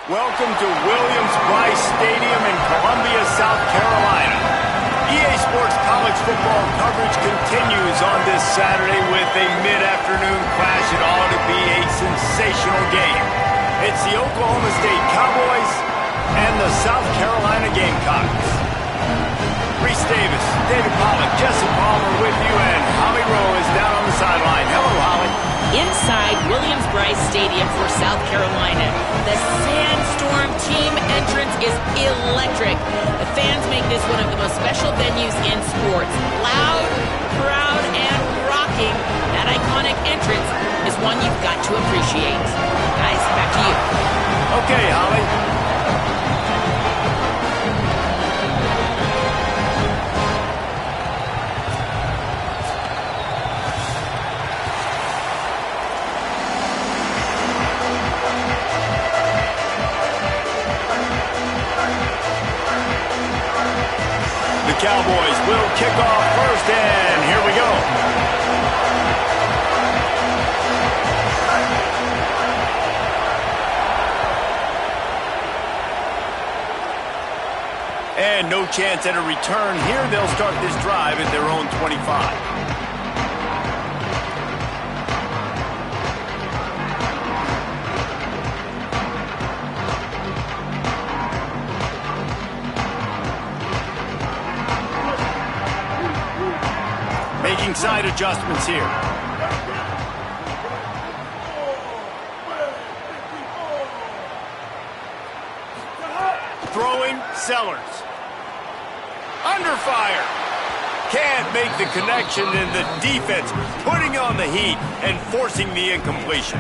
Welcome to Williams-Brice Stadium in Columbia, South Carolina. EA Sports college football coverage continues on this Saturday with a mid-afternoon clash. It ought to be a sensational game. It's the Oklahoma State Cowboys and the South Carolina Gamecocks. Reese Davis, David Pollack, Jesse Palmer with you, and Holly Rowe is down on the sideline. Hello, Holly. Inside Williams-Brice Stadium for South Carolina, the Sandstorm team entrance is electric. The fans make this one of the most special venues in sports. Loud, proud, and rocking. That iconic entrance is one you've got to appreciate. Guys, back to you. Okay, Holly. Cowboys will kick off first, and here we go. And no chance at a return here. They'll start this drive at their own 25. Making side adjustments here. Throwing, Sellers. Under fire. Can't make the connection, and the defense putting on the heat and forcing the incompletion.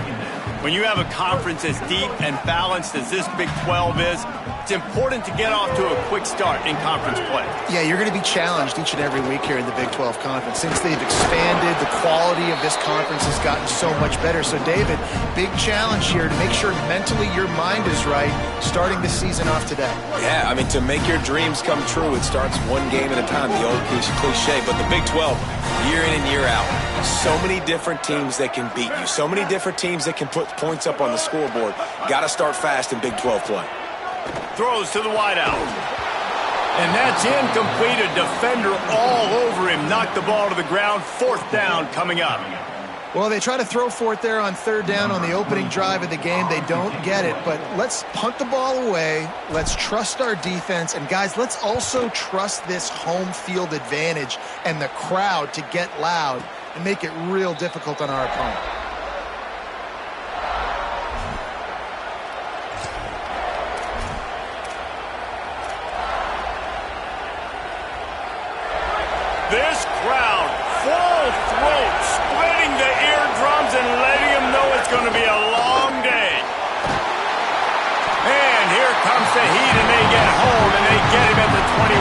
When you have a conference as deep and balanced as this Big 12 is, it's important to get off to a quick start in conference play. Yeah, you're going to be challenged each and every week here in the Big 12 Conference. Since they've expanded, the quality of this conference has gotten so much better. So, David, big challenge here to make sure mentally your mind is right starting the season off today. Yeah, I mean, to make your dreams come true, it starts one game at a time, the old cliche. But the Big 12, year in and year out, so many different teams that can beat you, so many different teams that can put points up on the scoreboard. Got to start fast in Big 12 play. Throws to the wideout. And that's incomplete. A defender all over him. Knocked the ball to the ground. Fourth down coming up. Well, they try to throw for it there on third down on the opening drive of the game. They don't get it, but let's punt the ball away. Let's trust our defense. And, guys, let's also trust this home field advantage and the crowd to get loud and make it real difficult on our opponent. This crowd, full throat, splitting the eardrums and letting them know it's going to be a long day. And here comes the heat, and they get home, and they get him at the 21.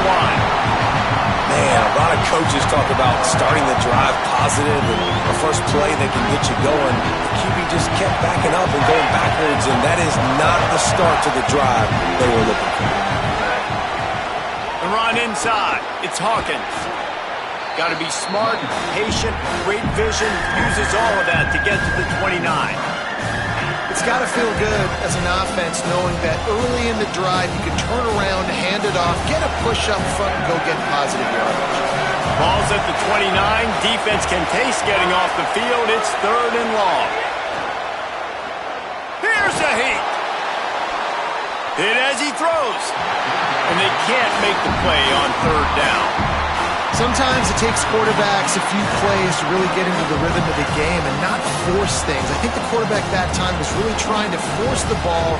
Man, a lot of coaches talk about starting the drive positive and a first play that can get you going. The QB just kept backing up and going backwards, and that is not the start to the drive they were looking for. The run inside. It's Hawkins. Got to be smart, patient, great vision, uses all of that to get to the 29. It's got to feel good as an offense knowing that early in the drive you can turn around, hand it off, get a push up front, and go get positive yardage. Ball's at the 29. Defense can taste getting off the field. It's third and long. Here's the heat. Hit as he throws. And they can't make the play on third down. Sometimes it takes quarterbacks a few plays to really get into the rhythm of the game and not force things. I think the quarterback that time was really trying to force the ball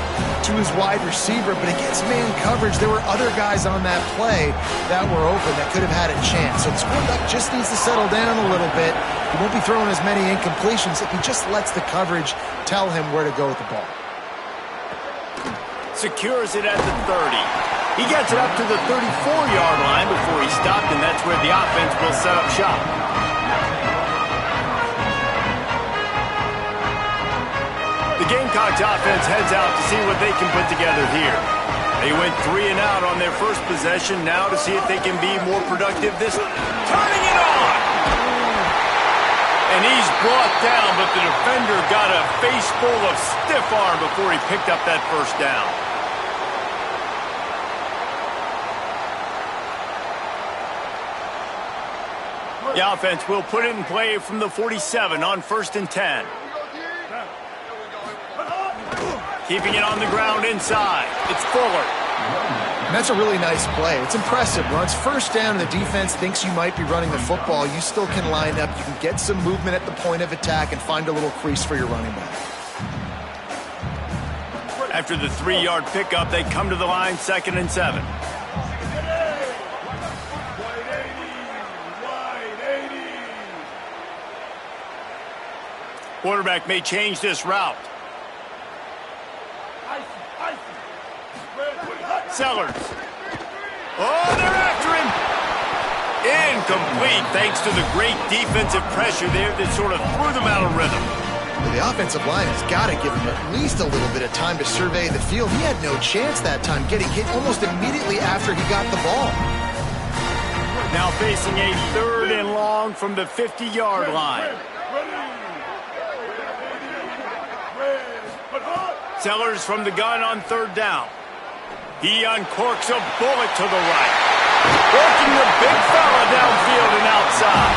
to his wide receiver, but against man coverage, there were other guys on that play that were open that could have had a chance. So this quarterback just needs to settle down a little bit. He won't be throwing as many incompletions if he just lets the coverage tell him where to go with the ball. Secures it at the 30. He gets it up to the 34-yard line before he stopped, and that's where the offense will set up shop. The Gamecocks offense heads out to see what they can put together here. They went 3 and out on their first possession, now to see if they can be more productive this. Turning it on! And he's brought down, but the defender got a face full of stiff arm before he picked up that first down. The offense will put it in play from the 47 on 1st and 10. Keeping it on the ground inside. It's Fuller. And that's a really nice play. It's impressive. When it's 1st down and the defense thinks you might be running the football, you still can line up. You can get some movement at the point of attack and find a little crease for your running back. After the 3-yard pickup, they come to the line 2nd and 7. Quarterback may change this route. Sellers. Oh, they're after him. Incomplete thanks to the great defensive pressure there that sort of threw them out of rhythm. The offensive line has got to give him at least a little bit of time to survey the field. He had no chance that time, getting hit almost immediately after he got the ball. Now facing a 3rd and long from the 50-yard line. Sellers from the gun on 3rd down. He uncorks a bullet to the right. Working the big fella downfield and outside.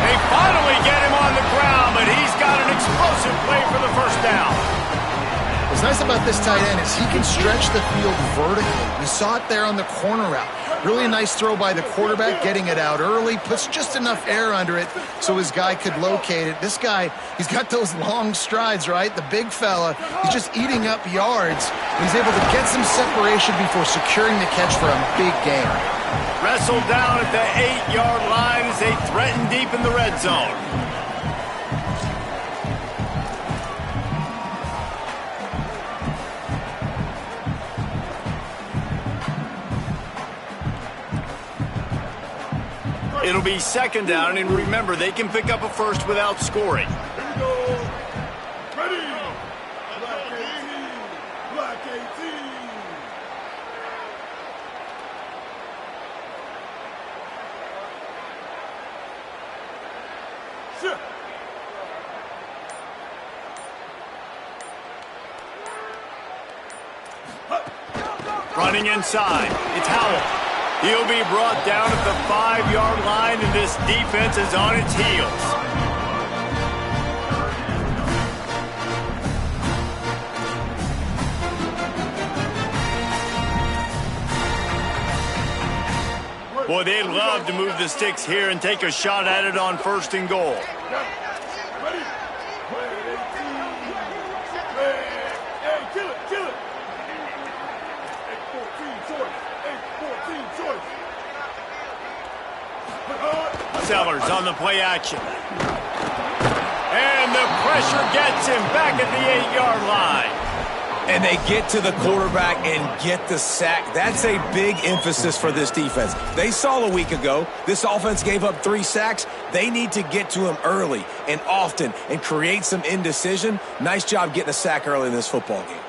They finally get him on the ground, but he's got an explosive play for the 1st down. What's nice about this tight end is he can stretch the field vertically. We saw it there on the corner route. Really nice throw by the quarterback, getting it out early, puts just enough air under it so his guy could locate it. This guy, he's got those long strides, right? The big fella, he's just eating up yards. He's able to get some separation before securing the catch for a big gain. Wrestled down at the 8-yard line as they threaten deep in the red zone. It'll be 2nd down, and remember, they can pick up a 1st without scoring. Ready. Black 18. Shift. Running inside, it's Howell. He'll be brought down at the 5-yard line, and this defense is on its heels. Boy, they'd love to move the sticks here and take a shot at it on 1st and goal. Ready. Hey, kill it. 8-14 choice. Sellers on the play action. And the pressure gets him back at the 8-yard line. And they get to the quarterback and get the sack. That's a big emphasis for this defense. They saw a week ago, this offense gave up 3 sacks. They need to get to him early and often and create some indecision. Nice job getting a sack early in this football game.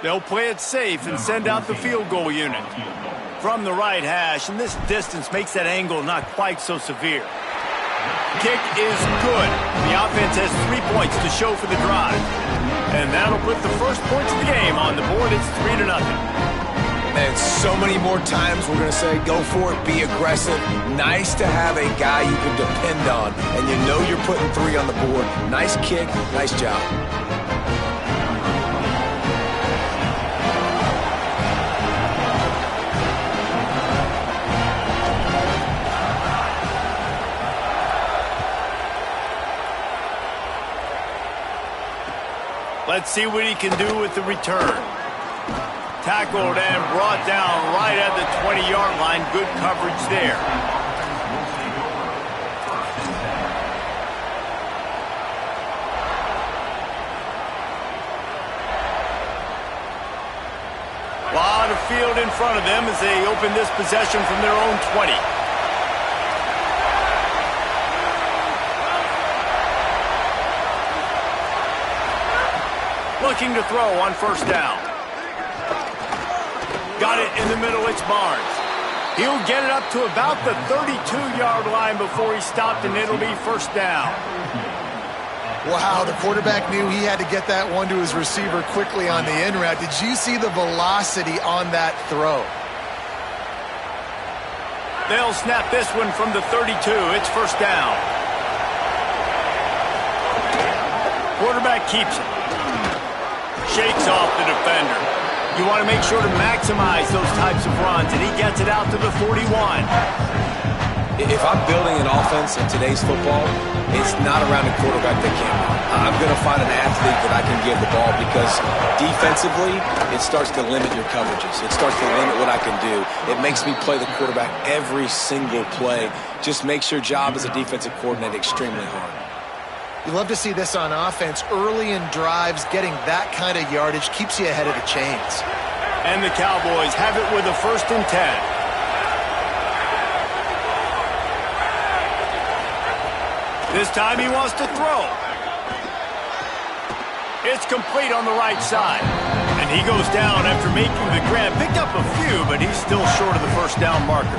They'll play it safe and send out the field goal unit. From the right hash, and this distance makes that angle not quite so severe. Kick is good. The offense has 3 points to show for the drive. And that'll put the first points of the game on the board. It's 3-0. And so many more times we're going to say, go for it, be aggressive. Nice to have a guy you can depend on, and you know you're putting 3 on the board. Nice kick, nice job. Let's see what he can do with the return. Tackled and brought down right at the 20-yard line. Good coverage there. A lot of field in front of them as they open this possession from their own 20. Looking to throw on 1st down. Got it in the middle, it's Barnes. He'll get it up to about the 32-yard line before he stopped, and it'll be 1st down. Wow, the quarterback knew he had to get that one to his receiver quickly on the in route. Did you see the velocity on that throw? They'll snap this one from the 32. It's first down. Quarterback keeps it. Shakes off the defender. You want to make sure to maximize those types of runs, and he gets it out to the 41. If I'm building an offense in today's football, it's not around a quarterback that can't run. I'm going to find an athlete that I can give the ball because defensively, it starts to limit your coverages. It starts to limit what I can do. It makes me play the quarterback every single play. Just makes your job as a defensive coordinator extremely hard. You love to see this on offense. Early in drives, getting that kind of yardage keeps you ahead of the chains. And the Cowboys have it with a 1st and 10. This time he wants to throw. It's complete on the right side. And he goes down after making the grab. Picked up a few, but he's still short of the first down marker.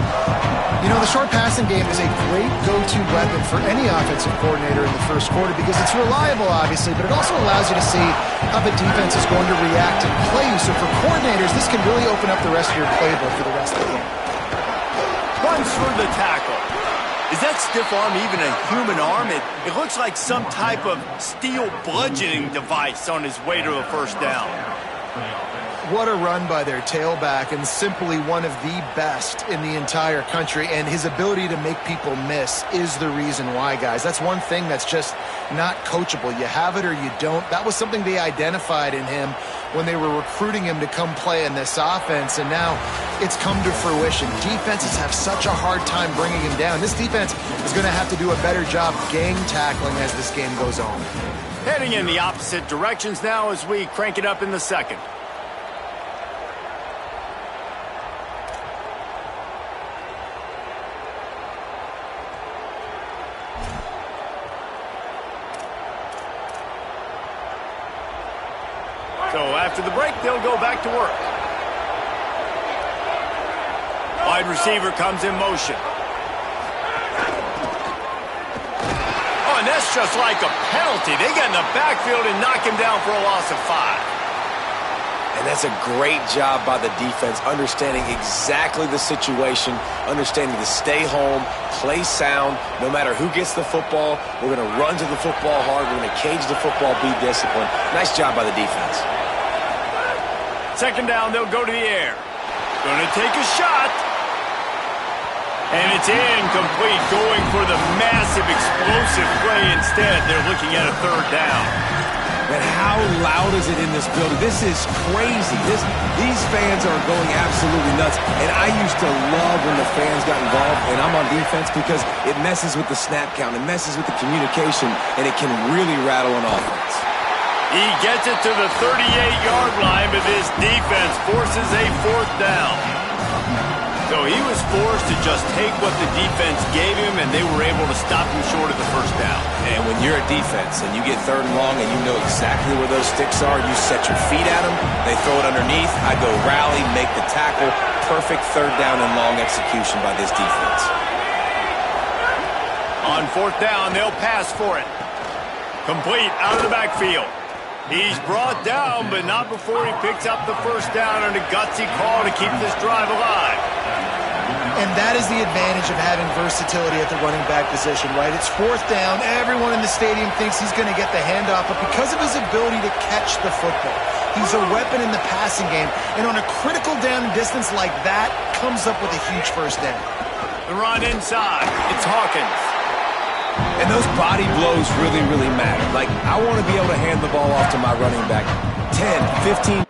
You know, the short passing game is a great go-to weapon for any offensive coordinator in the first quarter because it's reliable, obviously, but it also allows you to see how the defense is going to react and play you. So for coordinators, this can really open up the rest of your playbook for the rest of the game. Runs for the tackle. Is that stiff arm even a human arm? It looks like some type of steel bludgeoning device on his way to a first down. What a run by their tailback, and simply one of the best in the entire country. And his ability to make people miss is the reason why, guys. That's one thing that's just not coachable. You have it or you don't. That was something they identified in him when they were recruiting him to come play in this offense, and now it's come to fruition. Defenses have such a hard time bringing him down. This defense is going to have to do a better job gang tackling as this game goes on. Heading in the opposite directions now as we crank it up in the second. So after the break, they'll go back to work. Wide receiver comes in motion. Oh, and that's just like a penalty. They get in the backfield and knock him down for a loss of 5. And that's a great job by the defense, understanding exactly the situation, understanding to stay home, play sound. No matter who gets the football, we're going to run to the football hard. We're going to cage the football, be disciplined. Nice job by the defense. Second down, they'll go to the air. Going to take a shot. And it's incomplete, going for the massive explosive play instead. They're looking at a third down. Man, how loud is it in this building? This is crazy. These fans are going absolutely nuts. And I used to love when the fans got involved, and I'm on defense because it messes with the snap count, it messes with the communication, and it can really rattle an offense. He gets it to the 38-yard line, but this defense forces a 4th down. So he was forced to just take what the defense gave him, and they were able to stop him short of the first down. And when you're a defense and you get 3rd and long and you know exactly where those sticks are, you set your feet at them, they throw it underneath, I go rally, make the tackle. Perfect 3rd down and long execution by this defense. On 4th down, they'll pass for it. Complete out of the backfield. He's brought down, but not before he picks up the first down on a gutsy call to keep this drive alive. And that is the advantage of having versatility at the running back position, right? It's 4th down. Everyone in the stadium thinks he's going to get the handoff, but because of his ability to catch the football, he's a weapon in the passing game. And on a critical down and distance like that, comes up with a huge first down. The run inside. It's Hawkins. And those body blows really, really matter. Like, I want to be able to hand the ball off to my running back 10, 15.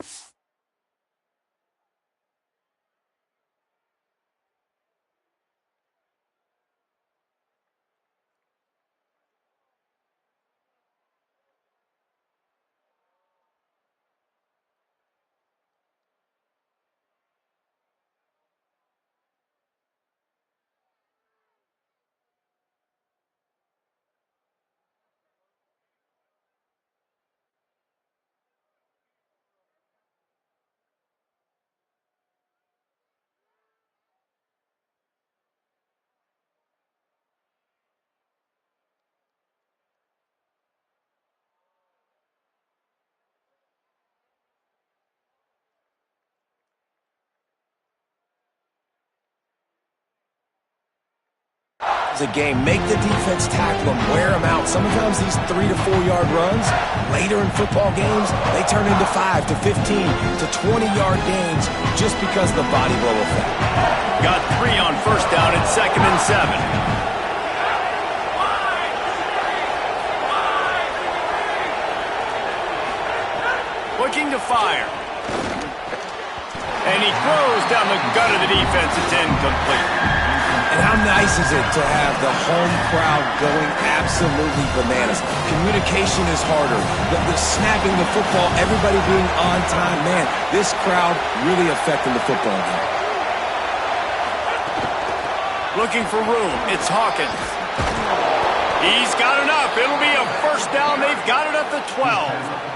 a game. Make the defense tackle them, wear them out. Sometimes these 3 to 4 yard runs, later in football games, they turn into 5 to 15 to 20-yard gains just because of the body blow effect. Got 3 on first down at 2nd and 7. Looking to fire. And he throws down the gut of the defense. It's incomplete. And how nice is it to have the home crowd going absolutely bananas? Communication is harder. The snapping the football, everybody being on time. Man, this crowd really affecting the football game. Looking for room. It's Hawkins. He's got enough. It'll be a first down. They've got it at the 12.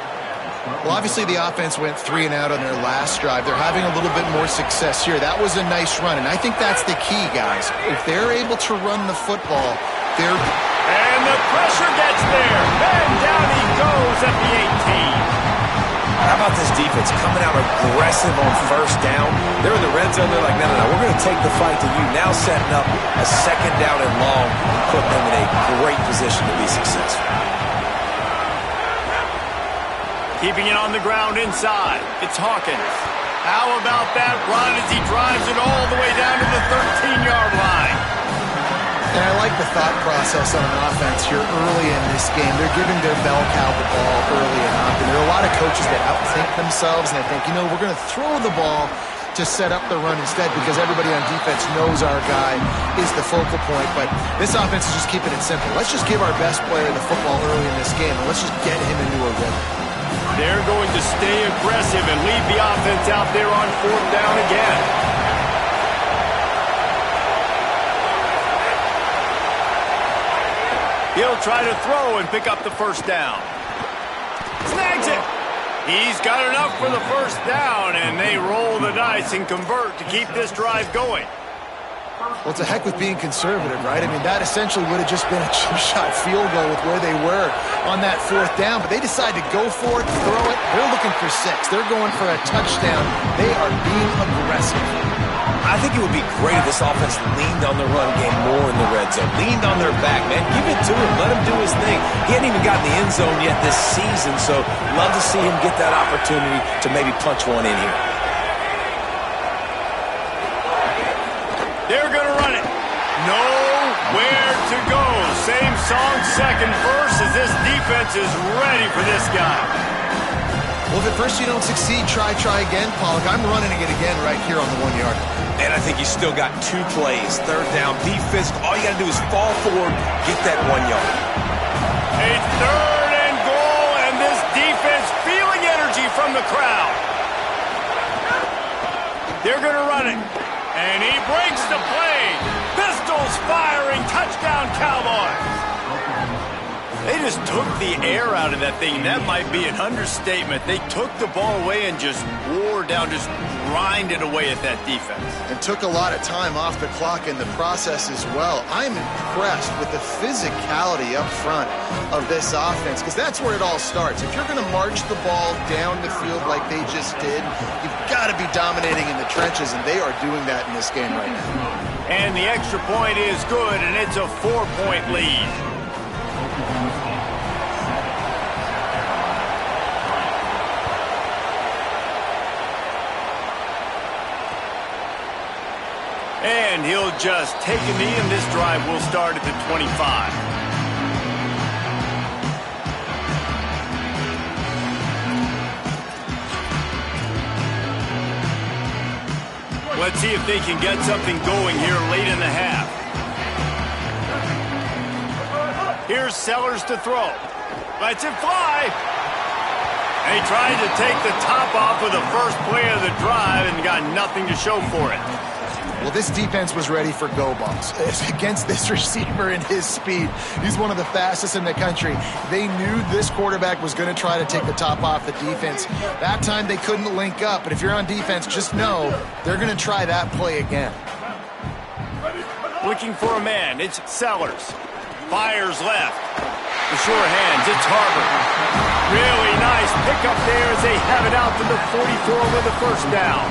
Well, obviously the offense went 3 and out on their last drive. They're having a little bit more success here. That was a nice run, and I think that's the key, guys. If they're able to run the football, they're... And the pressure gets there. And down he goes at the 18. How about this defense coming out aggressive on first down? They're in the red zone. They're like, no, we're going to take the fight to you. Now setting up a second down and long and putting them in a great position to be successful. Keeping it on the ground inside. It's Hawkins. How about that run as he drives it all the way down to the 13-yard line? And I like the thought process on an offense here early in this game. They're giving their bell cow the ball early enough. And there are a lot of coaches that outthink themselves, and they think, we're going to throw the ball to set up the run instead because everybody on defense knows our guy is the focal point. But this offense is just keeping it simple. Let's just give our best player the football early in this game, and let's just get him into a rhythm. They're going to stay aggressive and leave the offense out there on 4th down again. He'll try to throw and pick up the first down. Snags it. He's got enough for the first down, and they roll the dice and convert to keep this drive going. Well, it's a heck with being conservative, right? I mean, that essentially would have just been a chip-shot field goal with where they were on that 4th down. But they decided to go for it, throw it. They're looking for 6. They're going for a touchdown. They are being aggressive. I think it would be great if this offense leaned on the run game more in the red zone. Leaned on their back, man. Give it to him. Let him do his thing. He hadn't even gotten the end zone yet this season, so love to see him get that opportunity to maybe punch one in here. They're going to run it. Nowhere to go. Same song, second verse, as this defense is ready for this guy. Well, if at first you don't succeed, try again, Pollock. I'm running it again right here on the 1 yard. And I think you still got 2 plays. 3rd down, be physical. All you got to do is fall forward, get that 1 yard. A 3rd and goal, and this defense feeling energy from the crowd. They're going to run it. And he breaks the play. Pistols firing. Touchdown, Cowboys. They just took the air out of that thing. That might be an understatement. They took the ball away and just wore down, just grinded away at that defense. And took a lot of time off the clock in the process as well. I'm impressed with the physicality up front of this offense because that's where it all starts. If you're going to march the ball down the field like they just did, you've got to be dominating in the trenches, and they are doing that in this game right now. And the extra point is good, and it's a 4-point lead. And he'll just take a knee, and this drive will start at the 25. Let's see if they can get something going here late in the half. Here's Sellers to throw. Lets it fly. And he tried to take the top off with the first play of the drive and got nothing to show for it. Well, this defense was ready for go balls against this receiver and his speed. He's one of the fastest in the country. They knew this quarterback was going to try to take the top off the defense. That time they couldn't link up, but if you're on defense, just know they're going to try that play again. Looking for a man. It's Sellers. Fires left. The sure hands. It's Harvard. Really nice pickup there as they have it out to the 44 with the first down.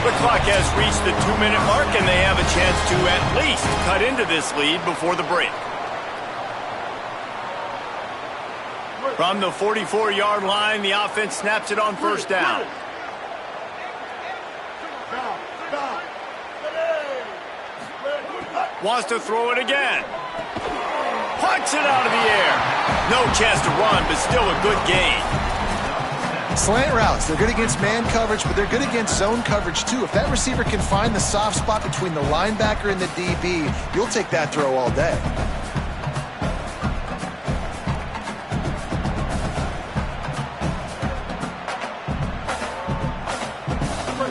The clock has reached the 2-minute mark, and they have a chance to at least cut into this lead before the break. From the 44-yard line, the offense snaps it on first down. Wants to throw it again. Punts it out of the air. No chance to run, but still a good gain. Slant routes, they're good against man coverage, but they're good against zone coverage too. If that receiver can find the soft spot between the linebacker and the DB, you'll take that throw all day.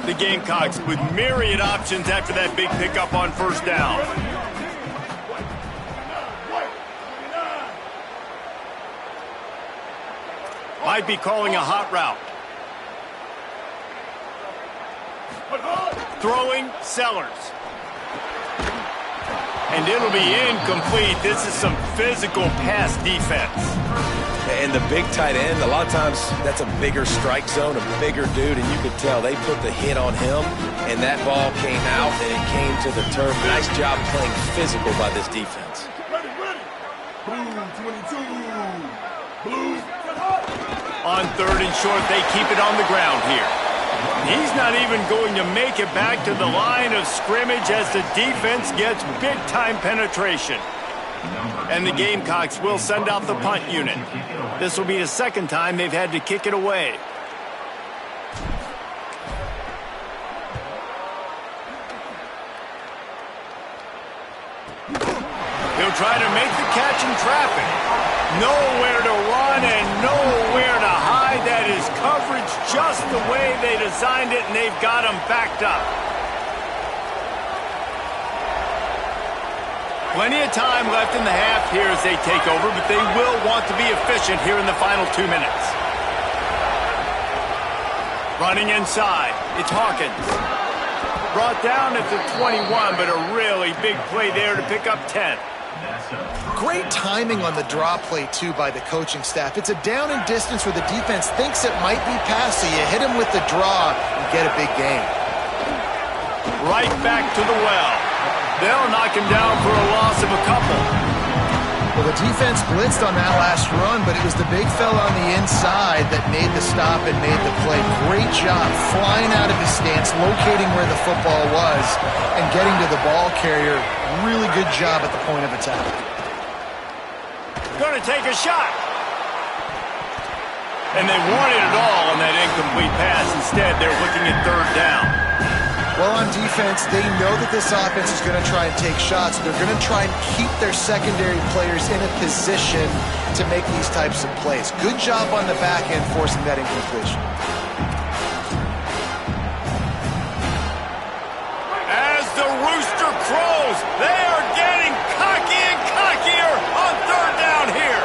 The Gamecocks with myriad options after that big pickup on first down. Might be calling a hot route. Throwing Sellers. And it'll be incomplete. This is some physical pass defense. And the big tight end, a lot of times that's a bigger strike zone, a bigger dude, and you could tell they put the hit on him, and that ball came out, and it came to the turf. Nice job playing physical by this defense. Ready. Blue 22. Blue. On third and short, they keep it on the ground here. He's not even going to make it back to the line of scrimmage as the defense gets big-time penetration. And the Gamecocks will send out the punt unit. This will be the second time they've had to kick it away. He'll try to make the catch in traffic. Nowhere to run and nowhere to hide. That is coverage just the way they designed it, and they've got him backed up. Plenty of time left in the half here as they take over, but they will want to be efficient here in the final 2 minutes. Running inside, it's Hawkins. Brought down at the 21, but a really big play there to pick up 10. Great timing on the draw play, too, by the coaching staff. It's a down and distance where the defense thinks it might be pass, so you hit him with the draw and get a big gain. Right back to the well. They'll knock him down for a loss of a couple. Well, the defense blitzed on that last run, but it was the big fella on the inside that made the stop and made the play. Great job flying out of his stance, locating where the football was, and getting to the ball carrier. Really good job at the point of attack. Going to take a shot. And they wanted it all on that incomplete pass. Instead, they're looking at third down. Well, on defense, they know that this offense is going to try and take shots. They're going to try and keep their secondary players in a position to make these types of plays. Good job on the back end forcing that incompletion. As the rooster crows, they are getting cocky and cockier on third down here.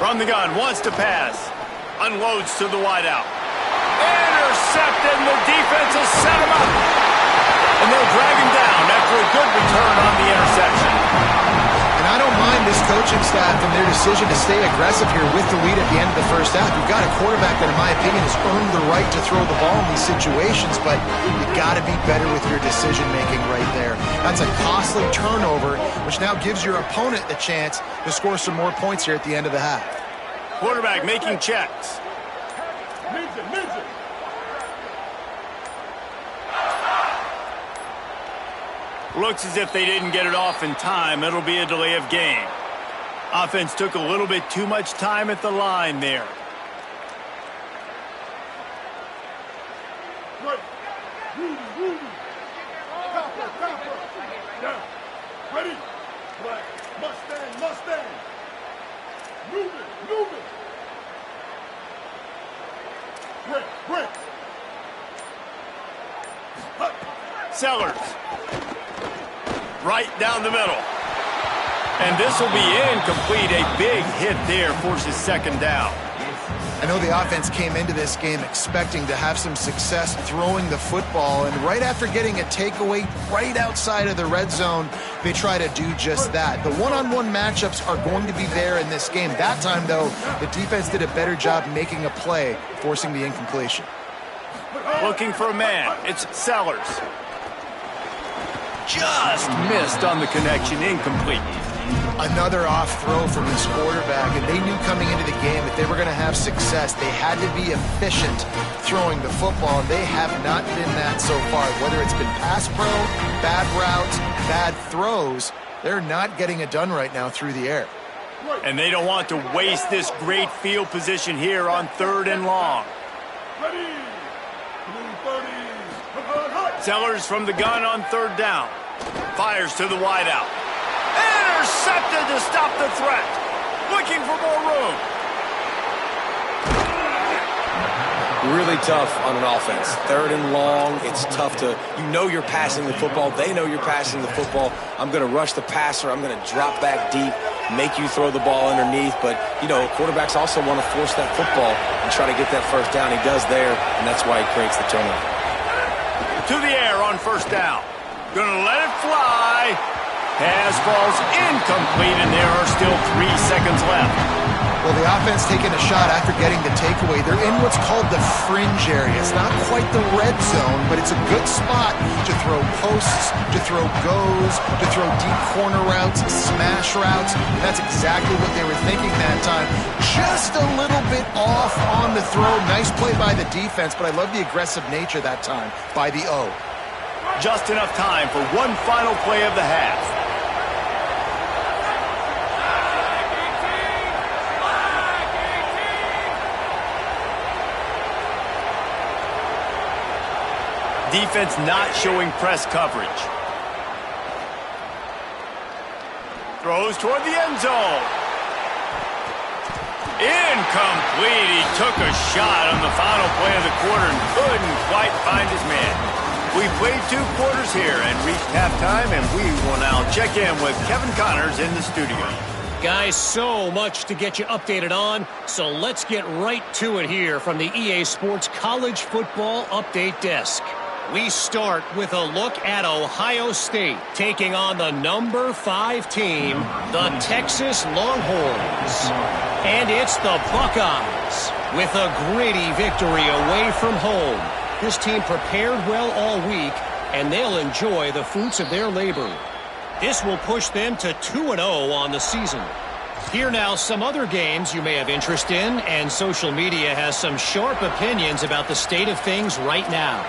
From the gun, wants to pass. Unloads to the wideout. Intercepted, and the defense has set him up. And they'll drag him down after a good return on the interception. And I don't mind this coaching staff and their decision to stay aggressive here with the lead at the end of the first half. You've got a quarterback that, in my opinion, has earned the right to throw the ball in these situations, but you've got to be better with your decision-making right there. That's a costly turnover, which now gives your opponent the chance to score some more points here at the end of the half. Quarterback making checks. Ninja. Looks as if they didn't get it off in time. It'll be a delay of game. Offense took a little bit too much time at the line there. Right. Rudy. Copper. Down. Ready. Black. Mustang. Move it. Break. Sellers. Right down the middle. And this will be incomplete. A big hit there forces second down. I know the offense came into this game expecting to have some success throwing the football, and right after getting a takeaway right outside of the red zone, they try to do just that. The one-on-one matchups are going to be there in this game. That time, though, the defense did a better job making a play, forcing the incompletion. Looking for a man. It's Sellers. Just missed on the connection. Incomplete. Another off throw from this quarterback, and they knew coming into the game that they were going to have success. They had to be efficient throwing the football, and they have not been that so far. Whether it's been pass pro, bad routes, bad throws, they're not getting it done right now through the air. And they don't want to waste this great field position here on 3rd and long. Sellers from the gun on 3rd down. Fires to the wideout. Intercepted to stop the threat. Looking for more room. Really tough on an offense. 3rd and long, it's tough to, you're passing the football. They know you're passing the football. I'm going to rush the passer. I'm going to drop back deep, make you throw the ball underneath. But, quarterbacks also want to force that football and try to get that 1st down. He does there, and that's why he creates the turnover. To the air on 1st down. Gonna let it fly. Pass falls incomplete, and there are still 3 seconds left. Well, the offense taking a shot after getting the takeaway. They're in what's called the fringe area. It's not quite the red zone, but it's a good spot to throw posts, to throw goes, to throw deep corner routes, smash routes. And that's exactly what they were thinking that time. Just a little bit off on the throw. Nice play by the defense, but I love the aggressive nature that time by the O. Just enough time for one final play of the half. Defense not showing press coverage. Throws toward the end zone. Incomplete. He took a shot on the final play of the quarter and couldn't quite find his man. We played 2 quarters here and reached halftime, and we will now check in with Kevin Connors in the studio. Guys, so much to get you updated on, so let's get right to it here from the EA Sports College Football Update Desk. We start with a look at Ohio State taking on the number 5 team, the Texas Longhorns. And it's the Buckeyes with a gritty victory away from home. This team prepared well all week, and they'll enjoy the fruits of their labor. This will push them to 2-0 on the season. Here now, some other games you may have interest in, and social media has some sharp opinions about the state of things right now.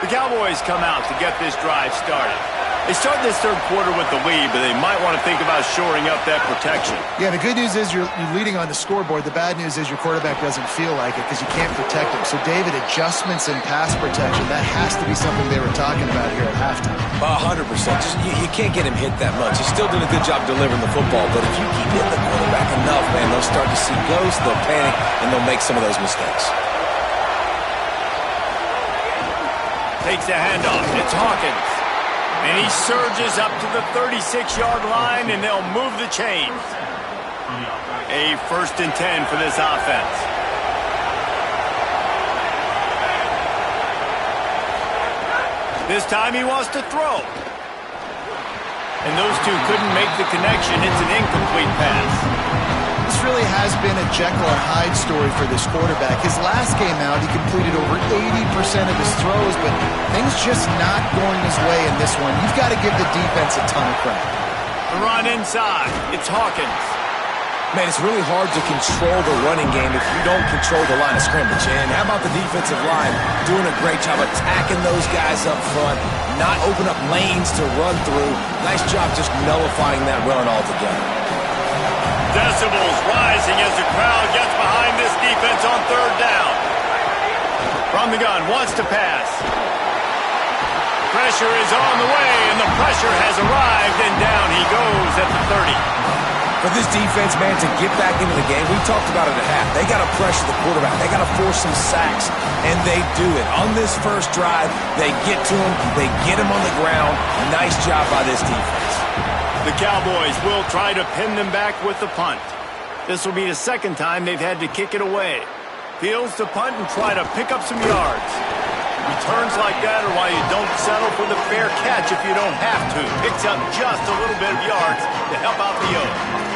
The Cowboys come out to get this drive started. They start this 3rd quarter with the lead, but they might want to think about shoring up that protection. Yeah, the good news is you're leading on the scoreboard. The bad news is your quarterback doesn't feel like it because you can't protect him. So, David, adjustments in pass protection, that has to be something they were talking about here at halftime. 100%. You can't get him hit that much. He's still doing a good job delivering the football, but if you keep hitting the quarterback enough, man, they'll start to see ghosts, they'll panic, and they'll make some of those mistakes. Takes the handoff. It's Hawkins. And he surges up to the 36-yard line, and they'll move the chains. A 1st and 10 for this offense. This time he wants to throw. And those 2 couldn't make the connection. It's an incomplete pass. This really has been a Jekyll and Hyde story for this quarterback. His last game out, he completed over 80% of his throws, but things just not going his way in this one. You've got to give the defense a ton of credit. The run inside. It's Hawkins. Man, it's really hard to control the running game if you don't control the line of scrimmage. And how about the defensive line doing a great job attacking those guys up front, not open up lanes to run through. Nice job just nullifying that run altogether. Decibels rising as the crowd gets behind this defense on 3rd down. From the gun, wants to pass. Pressure is on the way, and the pressure has arrived, and down he goes at the 30. For this defense, man, to get back into the game, we talked about it at half. They got to pressure the quarterback. They got to force some sacks, and they do it. On this first drive, they get to him. They get him on the ground. Nice job by this defense. The Cowboys will try to pin them back with the punt. This will be the second time they've had to kick it away. Fields to punt and try to pick up some yards. Returns like that are why you don't settle for the fair catch if you don't have to. Picks up just a little bit of yards to help out the O's.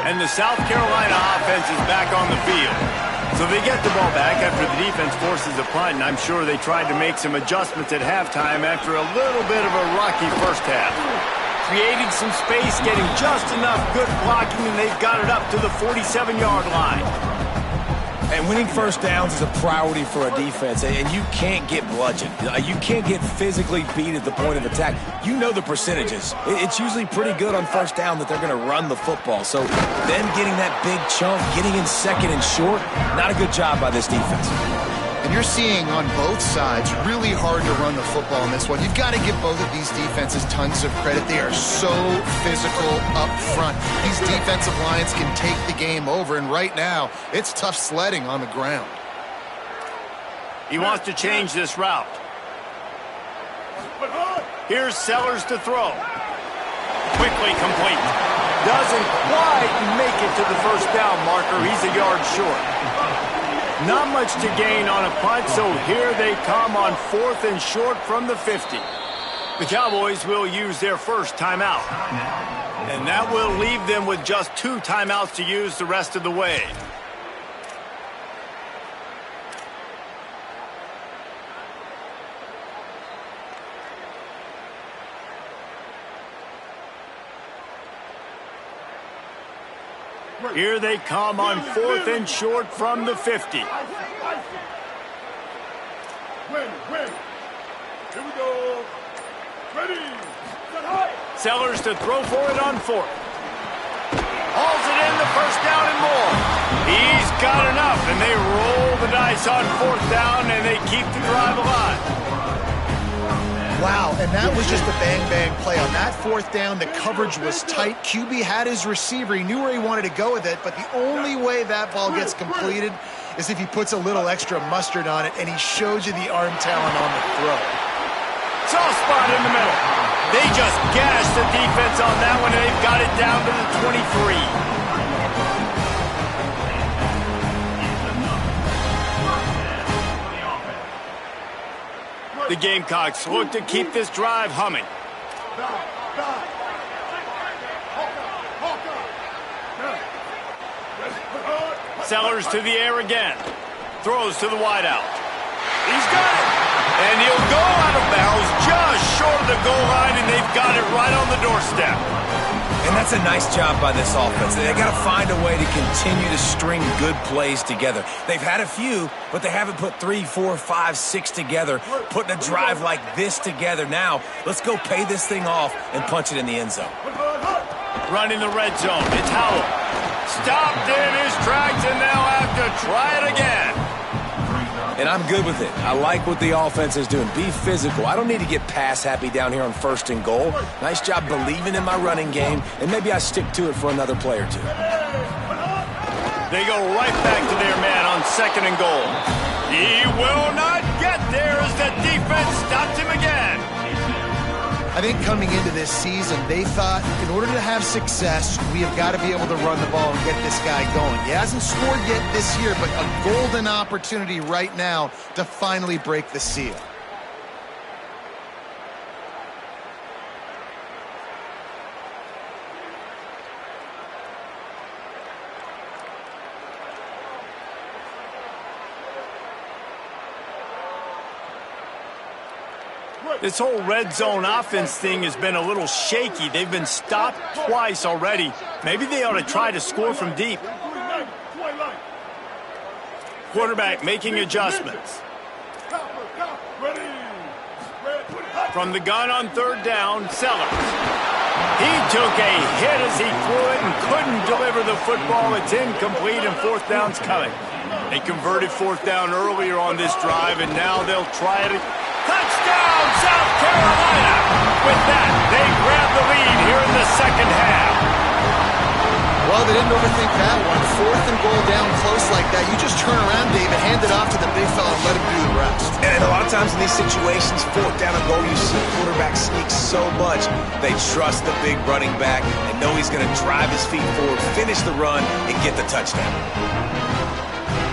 And the South Carolina offense is back on the field. So they get the ball back after the defense forces a punt, and I'm sure they tried to make some adjustments at halftime after a little bit of a rocky first half. Creating some space, getting just enough good blocking, and they've got it up to the 47-yard line. And winning first downs is a priority for a defense, and you can't get bludgeoned. You can't get physically beat at the point of attack. You know the percentages. It's usually pretty good on first down that they're going to run the football. So them getting that big chunk, getting in second and short, not a good job by this defense. And you're seeing on both sides really hard to run the football in this one. You've got to give both of these defenses tons of credit. They are so physical up front. These defensive lines can take the game over, and right now, it's tough sledding on the ground. He wants to change this route. Here's Sellers to throw. Quickly complete. Doesn't quite make it to the first down marker. He's a yard short. Not much to gain on a punt, so here they come on 4th and short from the 50. The Cowboys will use their first timeout. And that will leave them with just 2 timeouts to use the rest of the way. Here they come on 4th and short from the 50. Win. Here we go. Ready. Set high. Sellers to throw for it on 4th. Hauls it in, the first down and more. He's got enough, and they roll the dice on 4th down, and they keep the drive alive. Wow, and that was just a bang-bang play. On that 4th down, the coverage was tight. QB had his receiver. He knew where he wanted to go with it, but the only way that ball gets completed is if he puts a little extra mustard on it, and he shows you the arm talent on the throw. Soft spot in the middle. They just gashed the defense on that one, and they've got it down to the 23. The Gamecocks look to keep this drive humming. Sellers to the air again. Throws to the wideout. He's got it. And he'll go out of bounds just short of the goal line, and they've got it right on the doorstep. And that's a nice job by this offense. They got to find a way to continue to string good plays together. They've had a few, but they haven't put 3, 4, 5, 6 together, putting a drive like this together. Now, let's go pay this thing off and punch it in the end zone. Running the red zone. It's Howell. Stopped in his tracks, and they'll have to try it again. And I'm good with it. I like what the offense is doing. Be physical. I don't need to get pass happy down here on 1st and goal. Nice job believing in my running game, and maybe I stick to it for another play or 2. They go right back to their man on 2nd and goal. He will not get there as the defense stops him again. I think coming into this season, they thought in order to have success, we have got to be able to run the ball and get this guy going. He hasn't scored yet this year, but a golden opportunity right now to finally break the seal. This whole red zone offense thing has been a little shaky. They've been stopped twice already. Maybe they ought to try to score from deep. Quarterback making adjustments. From the gun on 3rd down, Sellers. He took a hit as he threw it and couldn't deliver the football. It's incomplete, and 4th down's coming. They converted 4th down earlier on this drive, and now they'll try it. Touchdown, South Carolina! With that, they grab the lead here in the second half. Well, they didn't overthink that one. 4th and goal down close like that. You just turn around, David, hand it off to the big fella and let him do the rest. And a lot of times in these situations, 4th down and goal, you see quarterbacks sneak so much. They trust the big running back and know he's going to drive his feet forward, finish the run, and get the touchdown.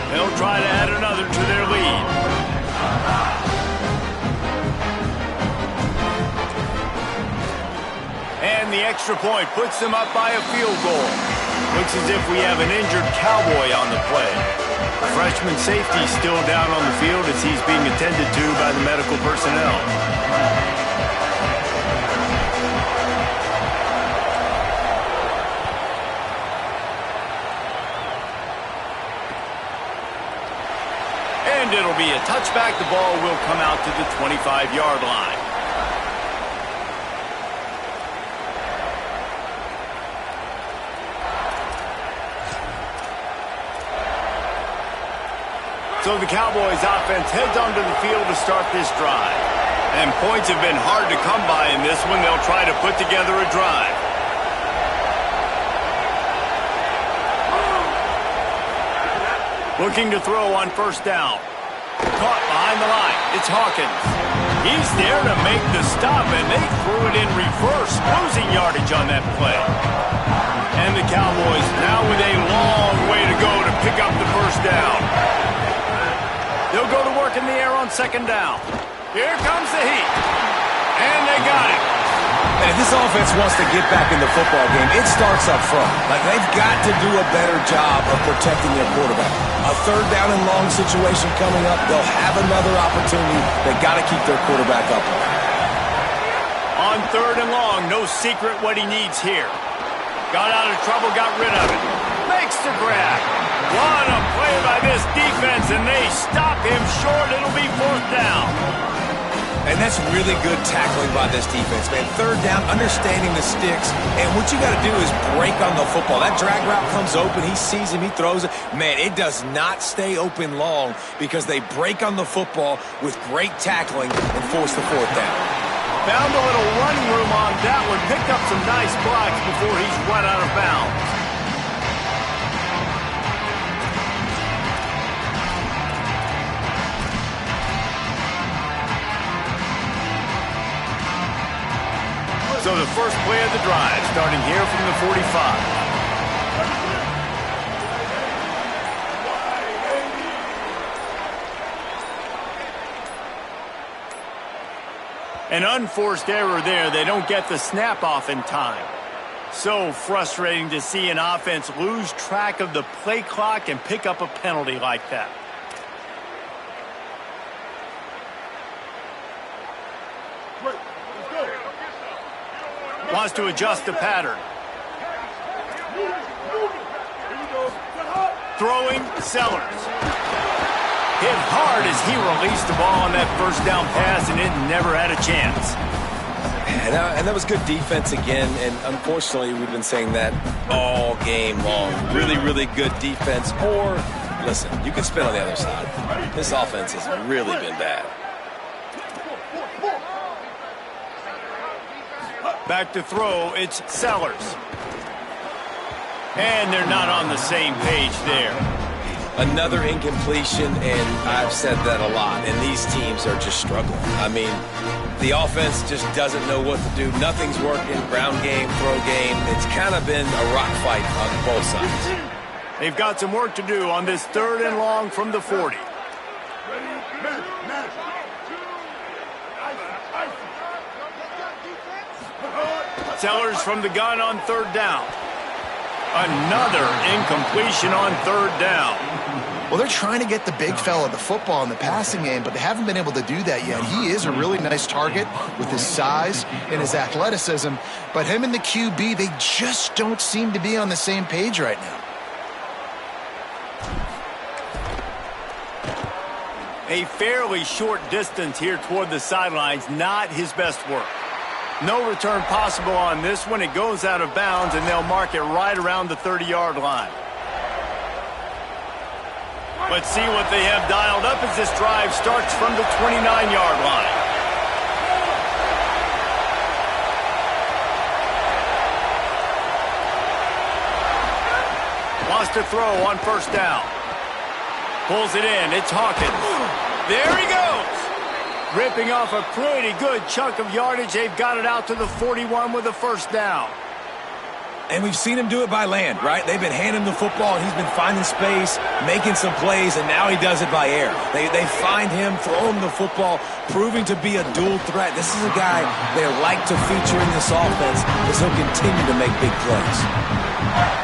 They'll try to add another to their lead. And the extra point puts them up by a field goal. Looks as if we have an injured Cowboy on the play. Freshman safety still down on the field as he's being attended to by the medical personnel. And it'll be a touchback. The ball will come out to the 25-yard line. So the Cowboys offense heads onto the field to start this drive. And points have been hard to come by in this one. They'll try to put together a drive. Looking to throw on 1st down. Caught behind the line. It's Hawkins. He's there to make the stop, and they threw it in reverse, losing yardage on that play. And the Cowboys now with a long way to go to pick up the 1st down. They'll go to work in the air on 2nd down. Here comes the heat. And they got it. And if this offense wants to get back in the football game, it starts up front. Like, they've got to do a better job of protecting their quarterback. A 3rd down and long situation coming up, they'll have another opportunity. They've got to keep their quarterback up. On 3rd and long, no secret what he needs here. Got out of trouble, got rid of it. Makes the grab. What a play by this defense, and they stop him short. It'll be 4th down. And that's really good tackling by this defense, man. 3rd down, understanding the sticks, and what you got to do is break on the football. That drag route comes open, he sees him, he throws it. Man, it does not stay open long because they break on the football with great tackling and force the 4th down. Found a little running room on that one, picked up some nice blocks before he's run out of bounds. So the first play of the drive, starting here from the 45. An unforced error there. They don't get the snap off in time. So frustrating to see an offense lose track of the play clock and pick up a penalty like that. Wants to adjust the pattern. Throwing, Sellers. Hit hard as he released the ball on that 1st down pass, and it never had a chance. And that was good defense again, and unfortunately we've been saying that all game long. Really, really good defense. Or, listen, you can spin on the other side. This offense has really been bad. Back to throw, it's Sellers. And they're not on the same page there. Another incompletion, and I've said that a lot, and these teams are just struggling. I mean, the offense just doesn't know what to do. Nothing's working. Ground game, throw game. It's kind of been a rock fight on both sides. They've got some work to do on this 3rd and long from the 40. Sellers from the gun on 3rd down. Another incompletion on 3rd down. Well, they're trying to get the big fella the football in the passing game, but they haven't been able to do that yet. He is a really nice target with his size and his athleticism, but him and the QB, they just don't seem to be on the same page right now. A fairly short distance here toward the sidelines, not his best work. No return possible on this one. It goes out of bounds, and they'll mark it right around the 30-yard line. Let's see what they have dialed up as this drive starts from the 29-yard line. Wants to throw on first down. Pulls it in. It's Hawkins. There he goes. Ripping off a pretty good chunk of yardage. They've got it out to the 41 with a first down. And we've seen him do it by land, right? They've been handing him the football, and he's been finding space, making some plays, and now he does it by air. They find him, throw him the football, proving to be a dual threat. This is a guy they like to feature in this offense because he'll continue to make big plays.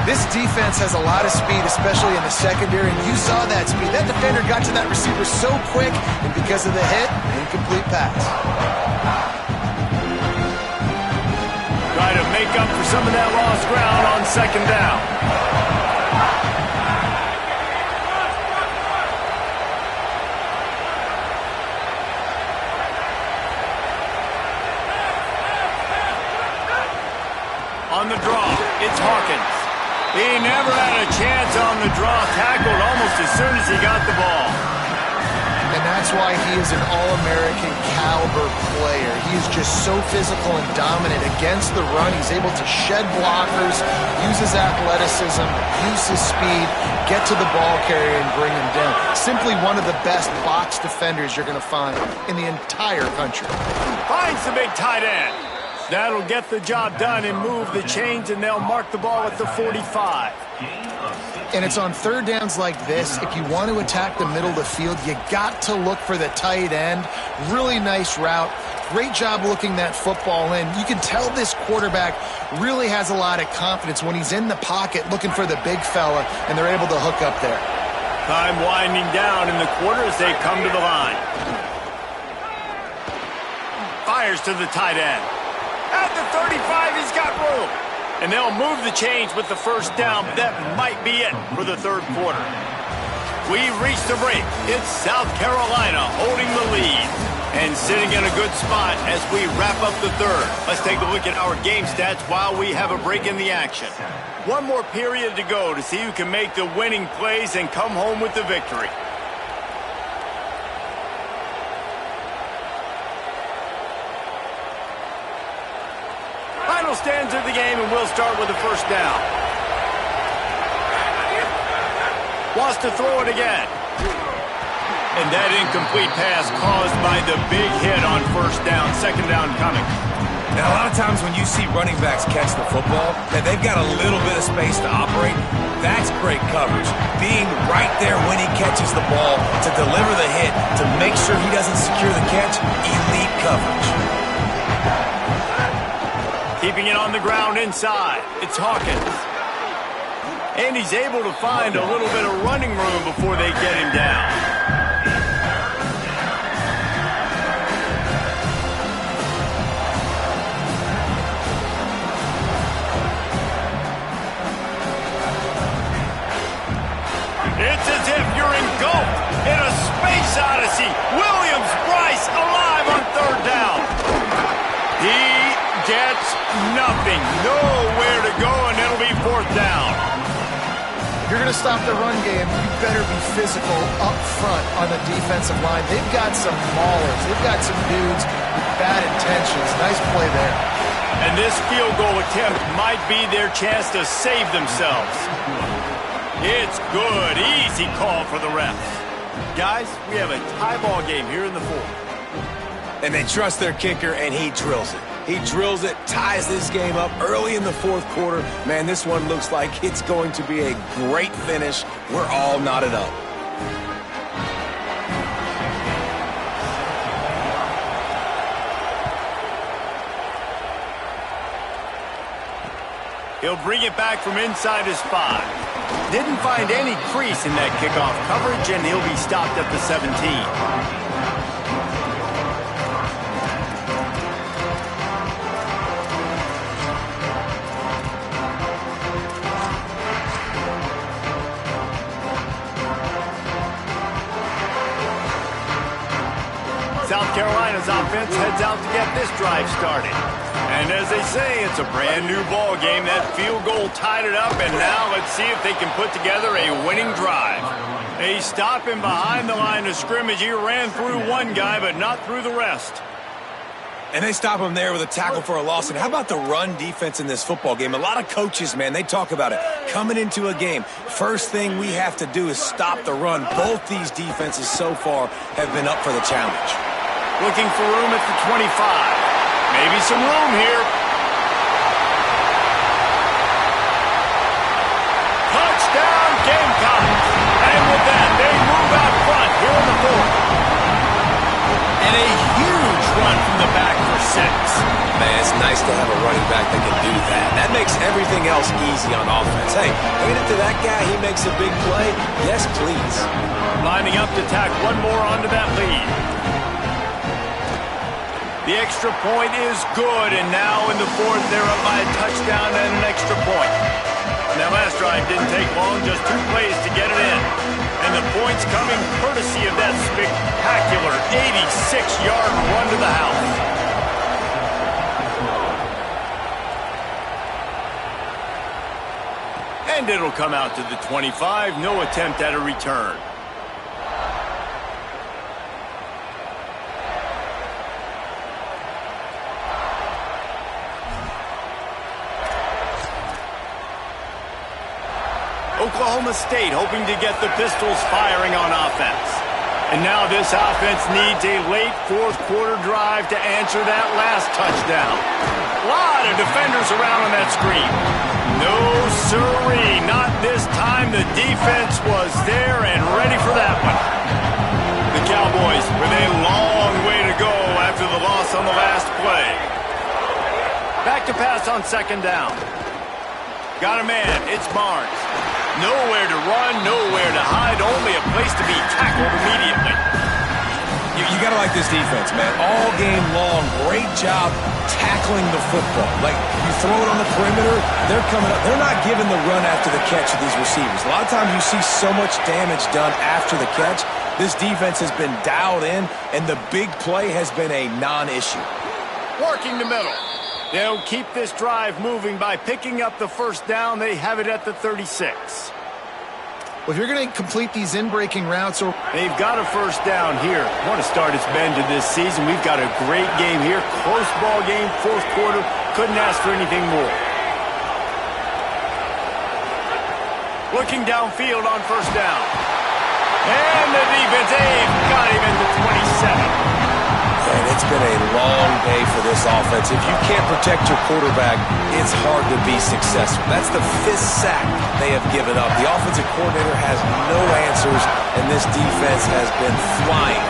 This defense has a lot of speed, especially in the secondary, and you saw that speed. That defender got to that receiver so quick, and because of the hit, incomplete pass. Try to make up for some of that lost ground on second down. On the draw, it's Hawkins. He never had a chance on the draw, tackled almost as soon as he got the ball. And that's why he is an All-American caliber player. He is just so physical and dominant against the run. He's able to shed blockers, use his athleticism, use his speed, get to the ball carrier and bring him down. Simply one of the best box defenders you're going to find in the entire country. Finds the big tight end. That'll get the job done and move the chains, and they'll mark the ball at the 45. And it's on third downs like this, if you want to attack the middle of the field, you got to look for the tight end. Really nice route. Great job looking that football in. You can tell this quarterback really has a lot of confidence when he's in the pocket looking for the big fella, and they're able to hook up there. Time winding down in the quarter as they come to the line. Fires to the tight end. At the 35, he's got room. And they'll move the chains with the first down, but that might be it for the third quarter. We reach the break. It's South Carolina holding the lead and sitting in a good spot as we wrap up the third. Let's take a look at our game stats while we have a break in the action. One more period to go to see who can make the winning plays and come home with the victory. Final stands of the game, and we'll start with the first down. Wants to throw it again. And that incomplete pass caused by the big hit on first down. Second down coming. Now, a lot of times when you see running backs catch the football, that they've got a little bit of space to operate, that's great coverage. Being right there when he catches the ball to deliver the hit, to make sure he doesn't secure the catch, elite coverage. Keeping it on the ground inside. It's Hawkins. And he's able to find a little bit of running room before they get him down. It's as if you're engulfed in a space odyssey. Williams-Brice alive on third down. He gets nothing. Nowhere to go, and it'll be fourth down. If you're going to stop the run game, you better be physical up front on the defensive line. They've got some maulers. They've got some dudes with bad intentions. Nice play there. And this field goal attempt might be their chance to save themselves. It's good. Easy call for the refs. Guys, we have a tie ball game here in the fourth. And they trust their kicker, and he drills it. He drills it, ties this game up early in the fourth quarter. Man, this one looks like it's going to be a great finish. We're all knotted up. He'll bring it back from inside his 5. Didn't find any crease in that kickoff coverage, and he'll be stopped at the 17. South Carolina's offense heads out to get this drive started. And as they say, it's a brand new ball game. That field goal tied it up, and now let's see if they can put together a winning drive. A stop in behind the line of scrimmage. He ran through one guy, but not through the rest. And they stop him there with a tackle for a loss. And how about the run defense in this football game? A lot of coaches, man, they talk about it. Coming into a game, first thing we have to do is stop the run. Both these defenses so far have been up for the challenge. Looking for room at the 25. Maybe some room here. Touchdown, Gamecocks. And with that, they move out front here in the fourth. And a huge run from the back for 6. Man, it's nice to have a running back that can do that. That makes everything else easy on offense. Hey, hand it to that guy. He makes a big play. Yes, please. Lining up to tack one more onto that lead. The extra point is good, and now in the fourth, they're up by a touchdown and an extra point. Now, last drive didn't take long, just 2 plays to get it in. And the points coming courtesy of that spectacular 86-yard run to the house. And it'll come out to the 25, no attempt at a return. Oklahoma State hoping to get the Pistols firing on offense. And now this offense needs a late fourth quarter drive to answer that last touchdown. A lot of defenders around on that screen. No siree, not this time. The defense was there and ready for that one. The Cowboys with a long way to go after the loss on the last play. Back to pass on second down. Got a man, it's Barnes. Nowhere to run, nowhere to hide, only a place to be tackled immediately. You got to like this defense, man. All game long, great job tackling the football. Like, you throw it on the perimeter, they're coming up. They're not giving the run after the catch to these receivers. A lot of times you see so much damage done after the catch. This defense has been dialed in, and the big play has been a non-issue. Working the middle. They'll keep this drive moving by picking up the first down. They have it at the 36. Well, if you're going to complete these in-breaking routes, or they've got a first down here. Want to start its bend to this season. We've got a great game here. Close ball game, fourth quarter. Couldn't ask for anything more. Looking downfield on first down. And the defense, they've got him at the 27. And it's been a long day for this offense. If you can't protect your quarterback, it's hard to be successful. That's the 5th sack they have given up. The offensive coordinator has no answers, and this defense has been flying.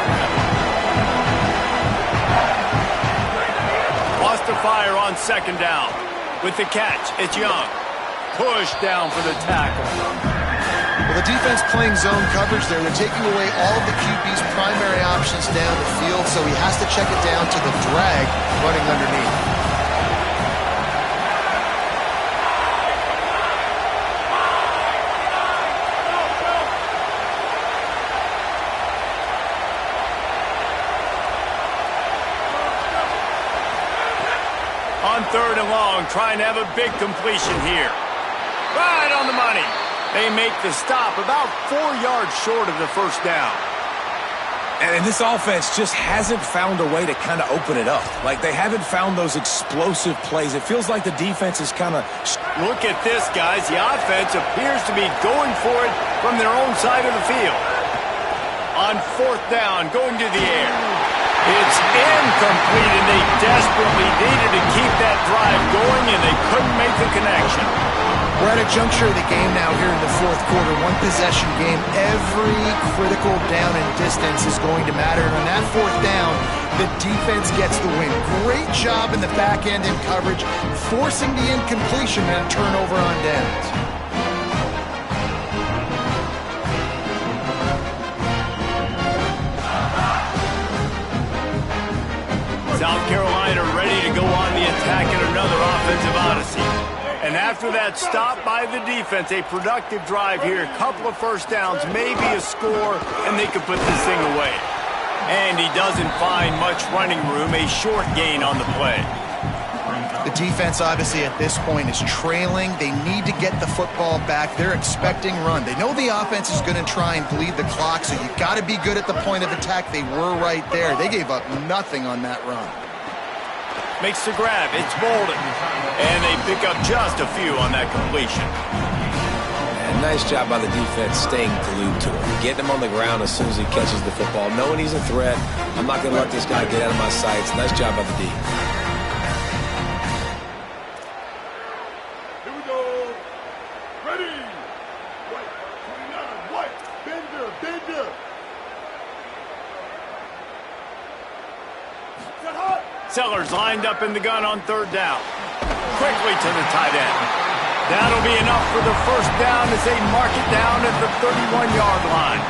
Lost to fire on second down. With the catch, it's Young. Push down for the tackle. well, the defense playing zone coverage there. They're taking away all of the QB's primary options down the field, so he has to check it down to the drag running underneath. On third and long, trying to have a big completion here. Right on the money. They make the stop about 4 yards short of the first down. And this offense just hasn't found a way to kind of open it up. Like, they haven't found those explosive plays. It feels like the defense is kind of... Look at this, guys. The offense appears to be going for it from their own side of the field. On fourth down, going to the air. It's incomplete, and they desperately needed to keep that drive going, and they couldn't make the connection. We're at a juncture of the game now here in the fourth quarter. One possession game. Every critical down and distance is going to matter. And on that fourth down, the defense gets the win. Great job in the back end in coverage, forcing the incompletion and a turnover on downs. South Carolina ready to go on the attack in another offensive odyssey. And after that stop by the defense, a productive drive here, a couple of first downs, maybe a score, and they could put this thing away. And he doesn't find much running room, a short gain on the play. The defense, obviously, at this point is trailing. They need to get the football back. They're expecting run. They know the offense is going to try and bleed the clock, so you got to be good at the point of attack. They were right there. They gave up nothing on that run. Makes the grab. It's Bolden. And they pick up just a few on that completion. And nice job by the defense staying glued to him. Getting him on the ground as soon as he catches the football. Knowing he's a threat. I'm not going to let this guy get out of my sights. Nice job by the D. Here we go. Ready. White, 29, white. Bender, bender. Set hot. Sellers lined up in the gun on third down. Quickly to the tight end. That'll be enough for the first down as they mark it down at the 31-yard line.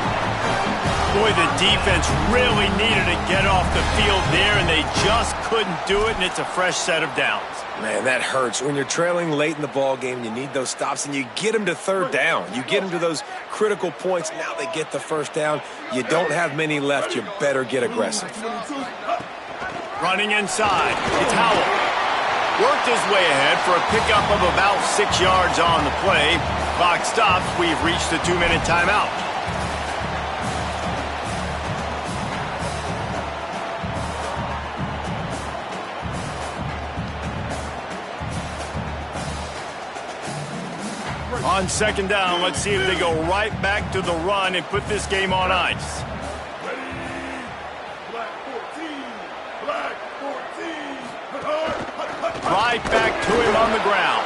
Boy, the defense really needed to get off the field there, and they just couldn't do it, and it's a fresh set of downs. Man, that hurts. When you're trailing late in the ball game, you need those stops, and you get them to third down. You get them to those critical points. Now they get the first down. You don't have many left. You better get aggressive. Running inside, it's Howell. Worked his way ahead for a pickup of about 6 yards on the play. Clock stops. We've reached the 2-minute timeout. On second down, let's see if they go right back to the run and put this game on ice. Right back to him on the ground.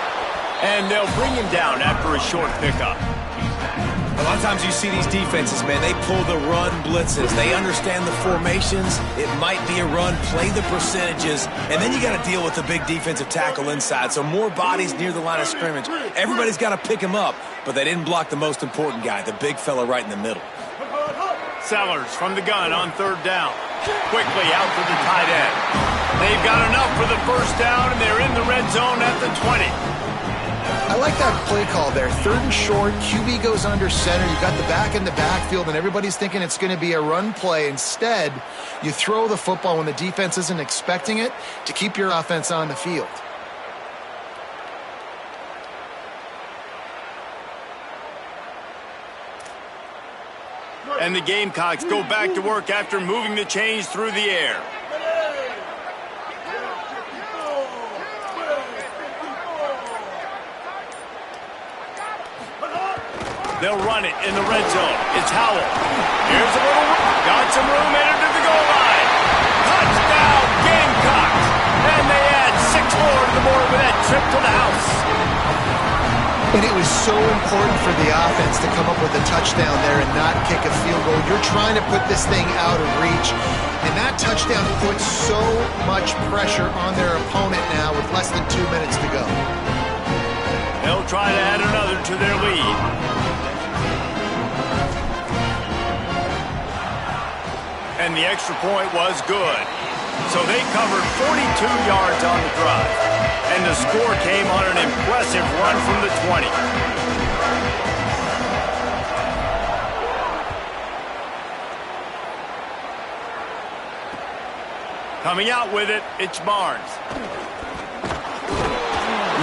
And they'll bring him down after a short pickup. A lot of times you see these defenses, man, they pull the run blitzes. They understand the formations. It might be a run, play the percentages, and then you got to deal with the big defensive tackle inside. So more bodies near the line of scrimmage. Everybody's got to pick him up, but they didn't block the most important guy, the big fella right in the middle. Sellers from the gun on third down. Quickly out to the tight end. They've got enough for the first down, and they're in the red zone at the 20. I like that play call there. Third and short, QB goes under center. You got the back in the backfield, and everybody's thinking it's going to be a run play. Instead, you throw the football when the defense isn't expecting it to keep your offense on the field. And the Gamecocks go back to work after moving the chains through the air. They'll run it in the red zone. It's Howell. Here's a little room. Got some room headed to the goal line. Touchdown, Gamecocks. And they add 6 more to the board with that trip to the house. And it was so important for the offense to come up with a touchdown there and not kick a field goal. You're trying to put this thing out of reach. And that touchdown puts so much pressure on their opponent now with less than 2 minutes to go. They'll try to add another to their lead. And the extra point was good. So they covered 42 yards on the drive. And the score came on an impressive run from the 20. Coming out with it, it's Barnes.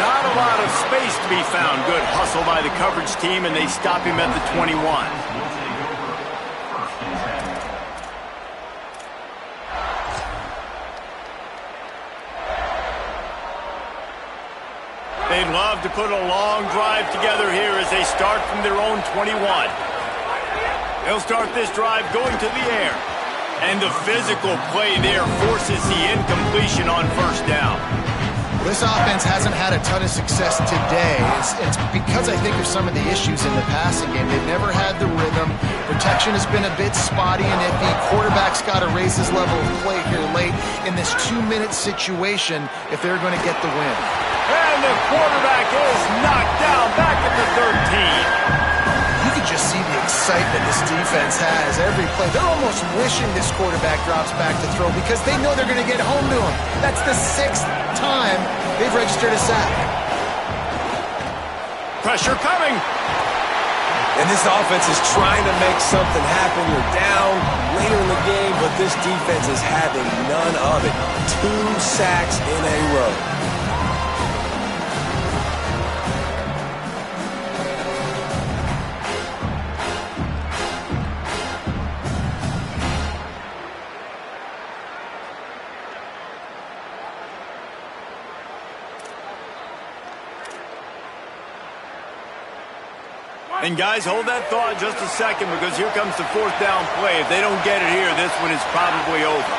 Not a lot of space to be found. Good hustle by the coverage team, and they stop him at the 21. They'd love to put a long drive together here as they start from their own 21. They'll start this drive going to the air. And the physical play there forces the incompletion on first down. This offense hasn't had a ton of success today. It's because I think of some of the issues in the passing game. They've never had the rhythm. Protection has been a bit spotty and iffy. Quarterback's got to raise his level of play here late in this 2-minute situation if they're going to get the win. And the quarterback is knocked down back at the 13. You can just see the excitement this defense has every play. They're almost wishing this quarterback drops back to throw because they know they're going to get home to him. That's the 6th time they've registered a sack. Pressure coming. And this offense is trying to make something happen. You're down later in the game, but this defense is having none of it. 2 sacks in a row. And guys, hold that thought just a second because here comes the fourth down play. If they don't get it here, this one is probably over.